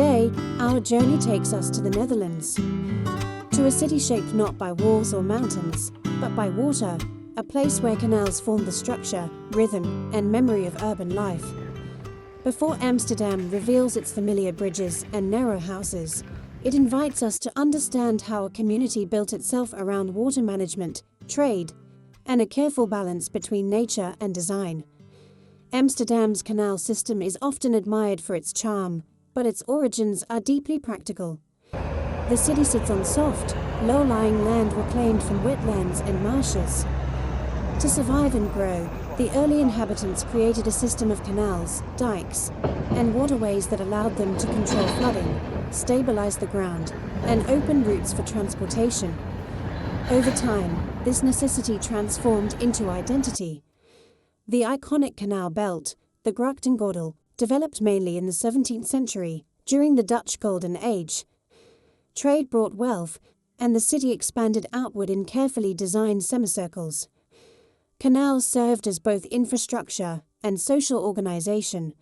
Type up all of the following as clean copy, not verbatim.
Today, our journey takes us to the Netherlands, to a city shaped not by walls or mountains, but by water, a place where canals form the structure, rhythm, and memory of urban life. Before Amsterdam reveals its familiar bridges and narrow houses, it invites us to understand how a community built itself around water management, trade, and a careful balance between nature and design. Amsterdam's canal system is often admired for its charm, but its origins are deeply practical. The city sits on soft, low-lying land reclaimed from wetlands and marshes. To survive and grow, the early inhabitants created a system of canals, dikes, and waterways that allowed them to control flooding, stabilize the ground, and open routes for transportation. Over time, this necessity transformed into identity. The iconic canal belt, the Grachtengordel, developed mainly in the 17th century, during the Dutch Golden Age. Trade brought wealth, and the city expanded outward in carefully designed semicircles. Canals served as both infrastructure and social organization.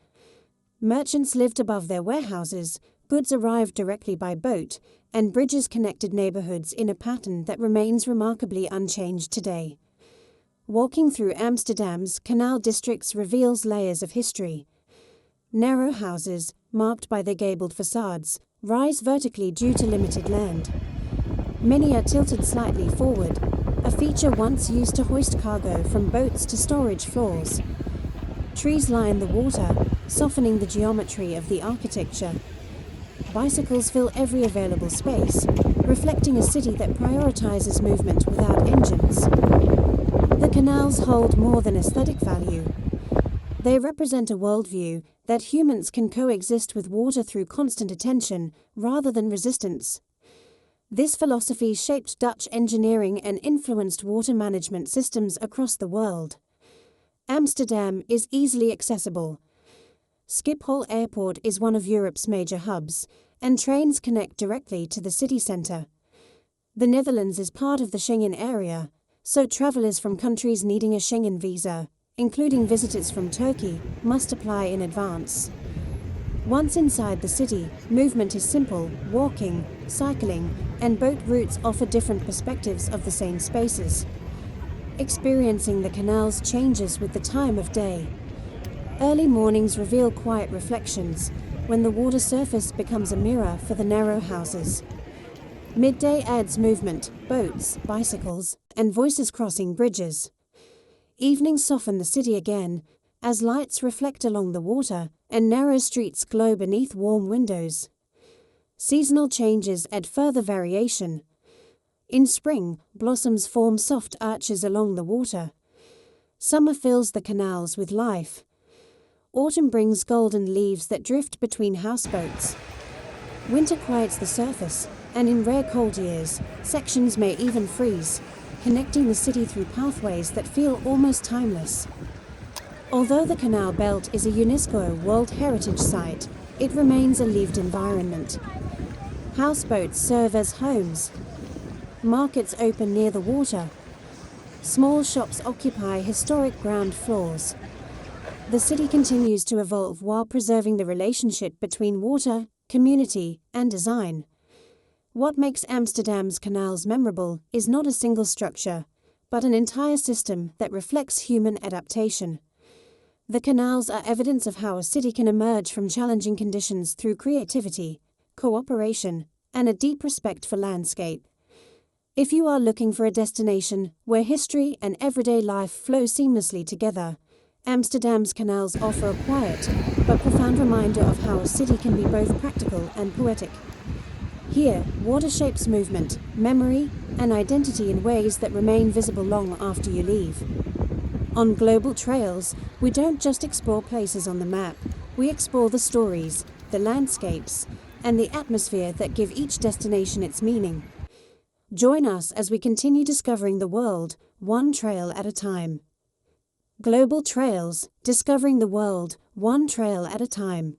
Merchants lived above their warehouses, goods arrived directly by boat, and bridges connected neighborhoods in a pattern that remains remarkably unchanged today. Walking through Amsterdam's canal districts reveals layers of history. Narrow houses, marked by their gabled facades, rise vertically due to limited land. Many are tilted slightly forward, a feature once used to hoist cargo from boats to storage floors. Trees line the water, softening the geometry of the architecture. Bicycles fill every available space, reflecting a city that prioritizes movement without engines. The canals hold more than aesthetic value. They represent a worldview that humans can coexist with water through constant attention rather than resistance. This philosophy shaped Dutch engineering and influenced water management systems across the world. Amsterdam is easily accessible. Schiphol Airport is one of Europe's major hubs, and trains connect directly to the city centre. The Netherlands is part of the Schengen area, so travellers from countries needing a Schengen visa, including visitors from Turkey, must apply in advance. Once inside the city, movement is simple. Walking, cycling, and boat routes offer different perspectives of the same spaces. Experiencing the canals changes with the time of day. Early mornings reveal quiet reflections, when the water surface becomes a mirror for the narrow houses. Midday adds movement, boats, bicycles, and voices crossing bridges. Evenings soften the city again, as lights reflect along the water and narrow streets glow beneath warm windows. Seasonal changes add further variation. In spring, blossoms form soft arches along the water. Summer fills the canals with life. Autumn brings golden leaves that drift between houseboats. Winter quiets the surface, and in rare cold years, sections may even freeze, connecting the city through pathways that feel almost timeless. Although the Canal Belt is a UNESCO World Heritage Site, it remains a lived environment. Houseboats serve as homes. Markets open near the water. Small shops occupy historic ground floors. The city continues to evolve while preserving the relationship between water, community, and design. What makes Amsterdam's canals memorable is not a single structure, but an entire system that reflects human adaptation. The canals are evidence of how a city can emerge from challenging conditions through creativity, cooperation, and a deep respect for landscape. If you are looking for a destination where history and everyday life flow seamlessly together, Amsterdam's canals offer a quiet but profound reminder of how a city can be both practical and poetic. Here, water shapes movement, memory, and identity in ways that remain visible long after you leave. On Global Trails, we don't just explore places on the map, we explore the stories, the landscapes, and the atmosphere that give each destination its meaning. Join us as we continue discovering the world, one trail at a time. Global Trails, discovering the world, one trail at a time.